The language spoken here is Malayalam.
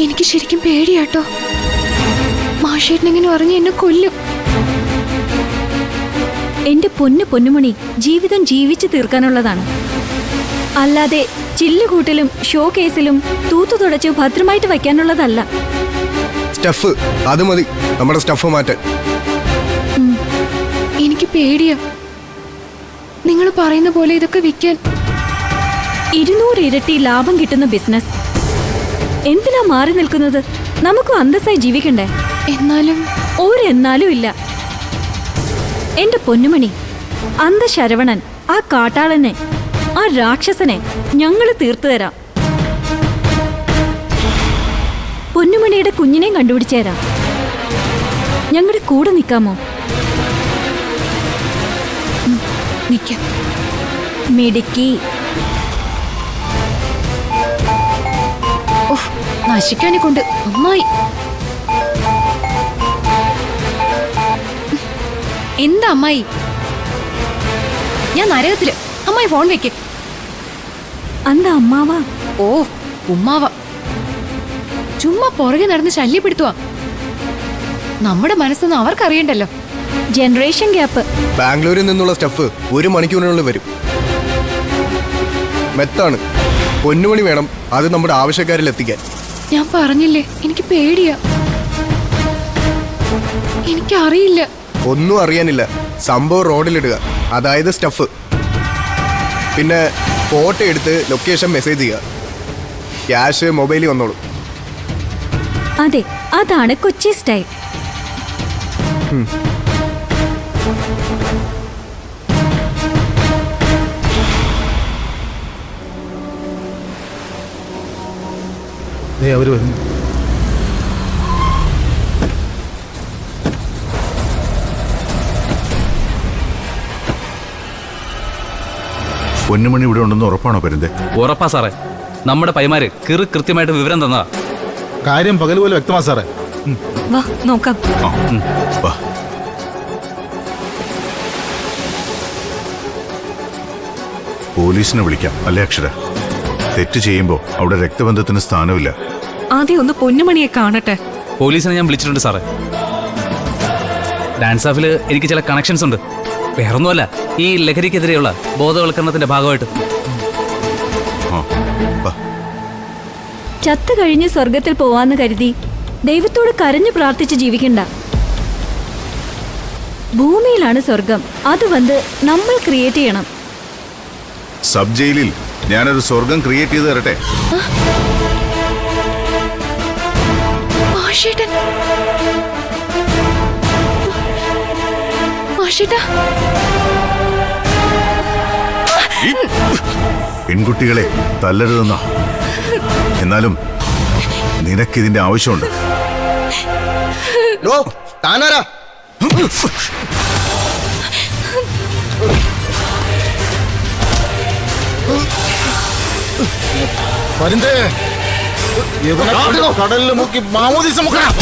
എനിക്ക് ശരിക്കും പേടിയാട്ടോ. മാഷേട്ടനെങ്ങനെ പറഞ്ഞ് എന്നെ കൊല്ലും. എന്റെ പൊന്നുമണി, ജീവിതം ജീവിച്ചു തീർക്കാനുള്ളതാണ്. അല്ലാതെ ചില്ലുകൂട്ടിലും ഷോ കേസിലും തൂത്തു തുടച്ച് ഭദ്രമായിട്ട് വയ്ക്കാനുള്ളതല്ല. സ്റ്റഫ് അത് മതി, നമ്മുടെ സ്റ്റഫ് മാറ്റാൻ. എനിക്ക് പേടിയാ. നിങ്ങൾ പറയുന്ന പോലെ ഇതൊക്കെ വിൽക്കാൻ 200 ഇരട്ടി ലാഭം കിട്ടുന്ന ബിസിനസ്. എന്തിനാ മാറി നിൽക്കുന്നത്? നമുക്കും അന്തസ്സായി ജീവിക്കണ്ടേ? എന്നാലും ഒരെന്നാലും ഇല്ല. എന്റെ പൊന്നുമണി, അന്തശരവണൻ, ആ കാട്ടാളനെ, ആ രാക്ഷസനെ ഞങ്ങള് തീർത്തു തരാം. പൊന്നുമണിയുടെ കുഞ്ഞിനെയും കണ്ടുപിടിച്ചു തരാം. ഞങ്ങളുടെ കൂടെ നിൽക്കാമോ? നിൽക്കാം. മിടുക്കി. ഓഹ്, നശിക്കാനെ കൊണ്ട് അമ്മായി. എന്താ അമ്മായി? ഞാൻ നരകത്തില്. അമ്മായി ഫോൺ വെക്ക്. അന്താ അമ്മാവാ? ഓ, ഉമ്മാവ. ചുമ്മാ പുറകെ നടന്ന് ശല്യപ്പെടുത്തുവാ. നമ്മുടെ മനസ്സൊന്നും അവർക്കറിയണ്ടല്ലോ. Generation gap. ബാംഗ്ലൂരിൽ നിന്നുള്ള സ്റ്റഫ് 1 മണിക്കൂറിനുള്ളിൽ വരും. മെത്താണ്. പൊന്നുമണി വേണം അത് നമ്മുടെ ആവശ്യക്കാരിൽ എത്തിക്കാൻ. ഞാൻ പറഞ്ഞില്ലേ, എനിക്ക് പേടിയാ. എനിക്കറിയില്ല. ഒന്നും അറിയാനില്ല. സംഭവം റോഡിലിടുക, അതായത് സ്റ്റഫ്. പിന്നെ ഫോട്ടോ എടുത്ത് ലൊക്കേഷൻ മെസ്സേജ് ചെയ്യുക. ക്യാഷ് മൊബൈലിൽ വന്നോളൂ. അതെ, അതാണ് കൊച്ചി സ്റ്റൈൽ. അവര് വരുന്നു. പൊന്നുമണി ഇവിടെ ഉണ്ടെന്ന് ഉറപ്പാണോ പരുന്തേ? ഉറപ്പാ സാറേ. നമ്മുടെ പൈമാര് കൃത്യമായിട്ട് വിവരം തന്നതാ. കാര്യം പകൽ പോലെ വ്യക്തമാ സാറേ. വാ നോക്കാം. വാ. പോലീസിനെ വിളിക്കാം അല്ലേ അക്ഷര? തെറ്റ് ചെയ്യുമ്പോ അവിടെ രക്തബന്ധത്തിന് സ്ഥാനമില്ല. ആദ്യം ഒന്ന് പൊന്നുമണിയെ കാണട്ടെ. പോലീസിനെ ഞാൻ വിളിച്ചിട്ടുണ്ട് സാറേ. ഡാൻസ് ഓഫിൽ എനിക്ക് ചില കണക്ഷൻസ് ഉണ്ട്. വേറൊന്നുമല്ല, ഈ ലഹരിക്കെതിരെയുള്ള ബോധവൽക്കരണത്തിന്റെ ഭാഗമായിട്ട്. ചത്തു കഴിഞ്ഞ് സ്വർഗത്തിൽ പോവാന്ന് കരുതി ദൈവത്തോട് കരഞ്ഞു പ്രാർത്ഥിച്ച് ജീവിക്കണ്ട. ഭൂമിയിലാണ് സ്വർഗം. അത് വന്ന് നമ്മൾ ക്രിയേറ്റ് ചെയ്യണം. സബ് ജയിലിൽ ഞാനൊരു സ്വർഗം ക്രിയേറ്റ് ചെയ്ത് തരട്ടെ? മാഷേട്ടൻ. മാഷേട്ടാ. പെൺകുട്ടികളെ തല്ലരുതെന്നാ. എന്നാലും നിനക്കിതിന്റെ ആവശ്യമുണ്ട്. താനാരാ? കടലിൽ മുക്കി മാമോദീസ മുക്കണം.